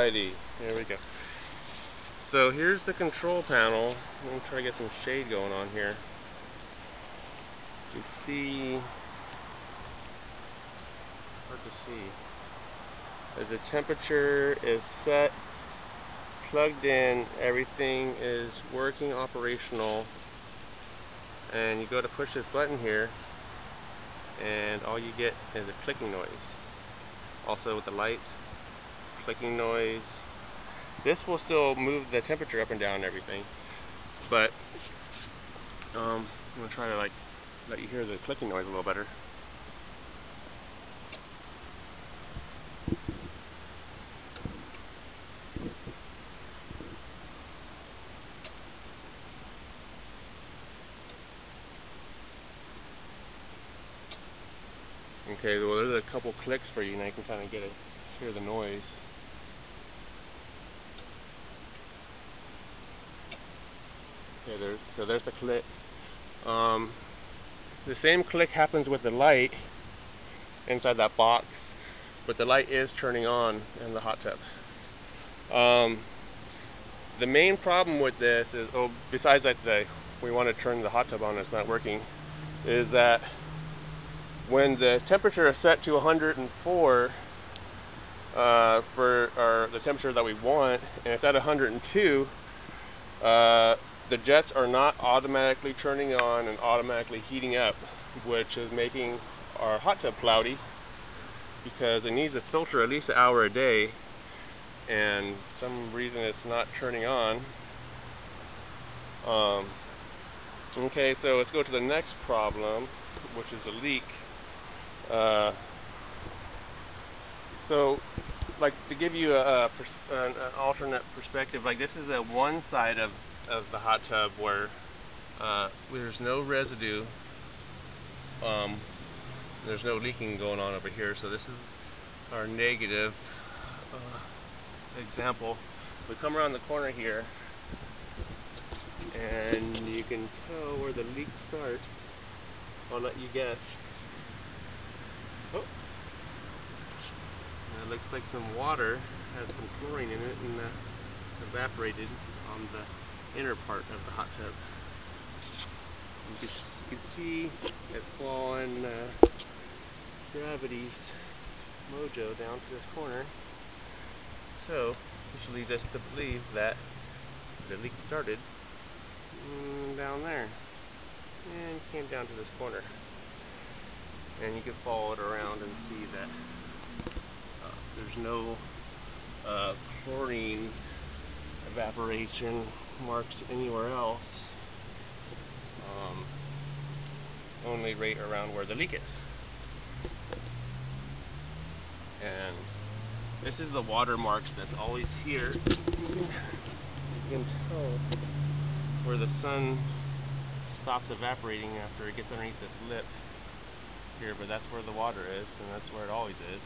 Alrighty, here we go. So here's the control panel. Let me try to get some shade going on here. You can see, hard to see, as the temperature is set, plugged in, everything is working operational, and you go to push this button here and all you get is a clicking noise. Also with the lights, clicking noise. This will still move the temperature up and down and everything, but I'm going to try to let you hear the clicking noise a little better. Okay, well there's a couple clicks for you, and I can kind of hear the noise. Okay, there's the click. The same click happens with the light inside that box, but the light is turning on in the hot tub. The main problem with this is, besides that we want to turn the hot tub on, it's not working, is that when the temperature is set to 104 for the temperature that we want, and it's at 102, the jets are not automatically turning on and automatically heating up, which is making our hot tub cloudy because it needs to filter at least an hour a day, and for some reason it's not turning on. Okay, so let's go to the next problem, which is a leak. So, to give you an alternate perspective, this is one side of the hot tub where there's no residue, there's no leaking going on over here. So this is our negative example. We come around the corner here, and you can tell where the leak starts. I'll let you guess. Oh. It looks like some water has some chlorine in it and evaporated on the inner part of the hot tub. You can see it's fallen gravity's mojo down to this corner. So this leads us to believe that the leak started down there and came down to this corner. And you can follow it around and see that there's no chlorine evaporation marks anywhere else, only right around where the leak is. And this is the water marks that's always here. You can tell where the sun stops evaporating after it gets underneath this lip here, but that's where the water is, and that's where it always is.